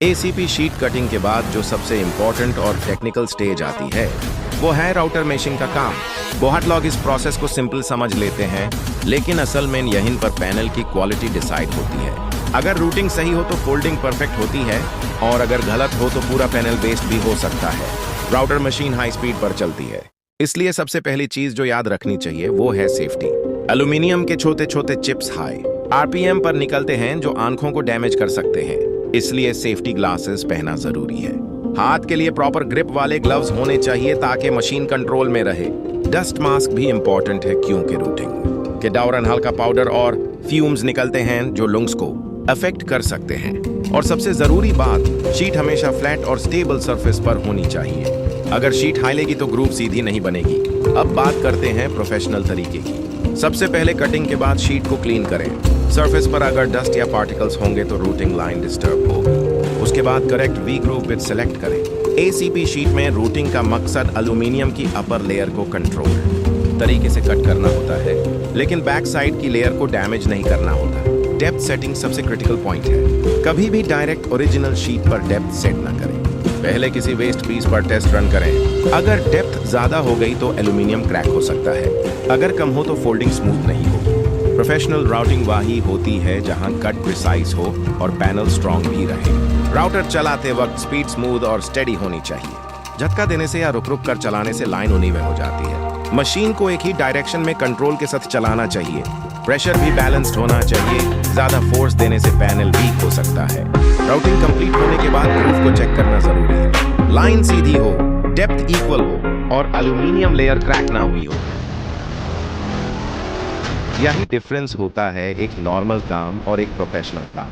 ACP sheet cutting के बाद जो सबसे इम्पोर्टेंट और टेक्निकल स्टेज आती है वो है राउटर मेशिंग का काम। बहुत लोग इस प्रोसेस को सिंपल समझ लेते हैं, लेकिन असल में यहीं पर पैनल की क्वालिटी डिसाइड होती है। अगर रूटिंग सही हो तो फोल्डिंग परफेक्ट होती है, और अगर गलत हो तो पूरा पैनल वेस्ट भी हो सकता है। राउटर मशीन हाई स्पीड पर चलती है, इसलिए सबसे पहली चीज जो याद रखनी चाहिए वो है सेफ्टी। एल्यूमिनियम के छोटे छोटे चिप्स हाई आरपीएम पर निकलते हैं जो आंखों को डैमेज कर सकते हैं, इसलिए सेफ्टी ग्लासेस पहनना जरूरी है। हाथ के लिए प्रॉपर ग्रिप वाले ग्लव्स होने चाहिए ताकि मशीन कंट्रोल में रहे। डस्ट मास्क भी इंपॉर्टेंट है, क्योंकि रूटिंग के दौरान हल्का पाउडर और फ्यूम्स निकलते हैं जो लंग्स को अफेक्ट कर सकते हैं। और सबसे जरूरी बात, शीट हमेशा फ्लैट और स्टेबल सरफेस पर होनी चाहिए। अगर शीट हाइलेगी तो ग्रूव सीधी नहीं बनेगी। अब बात करते हैं प्रोफेशनल तरीके की। सबसे पहले कटिंग के बाद शीट को क्लीन करें। सरफेस पर अगर डस्ट या पार्टिकल्स होंगे तो रूटिंग लाइन डिस्टर्ब होगी। उसके बाद correct V groove bit select करें। एसीपी शीट में रूटिंग का मकसद एल्यूमिनियम की अपर लेयर को कंट्रोल तरीके से कट करना होता है, लेकिन बैक साइड की लेयर को डैमेज नहीं करना होता। डेप्थ सेटिंग सबसे क्रिटिकल पॉइंट है। कभी भी डायरेक्ट ओरिजिनल शीट पर डेप्थ सेट ना करें, पहले किसी वेस्ट पीस पर टेस्ट रन करें। अगर डेप्थ ज्यादा हो गई तो एल्यूमिनियम क्रैक हो सकता है, अगर कम हो तो फोल्डिंग स्मूथ नहीं होगी। प्रोफेशनल राउटिंग वही होती है जहां कट प्रिसाइज हो और पैनल स्ट्रांग भी रहे। राउटर चलाते वक्त स्पीड स्मूथ और स्टेडी होनी चाहिए। झटका देने से या रुक रुक कर चलाने से लाइन उनीवन हो जाती है। मशीन को एक ही डायरेक्शन में कंट्रोल के साथ चलाना चाहिए। प्रेशर भी बैलेंस्ड होना चाहिए, ज्यादा फोर्स देने से पैनल वीक हो सकता है। राउटिंग कंप्लीट होने के बाद ग्रूव को चेक करना जरूरी है। लाइन सीधी हो, डेप्थ इक्वल हो और एल्यूमिनियम लेयर क्रैक ना हुई हो। यही डिफरेंस होता है एक नॉर्मल काम और एक प्रोफेशनल काम।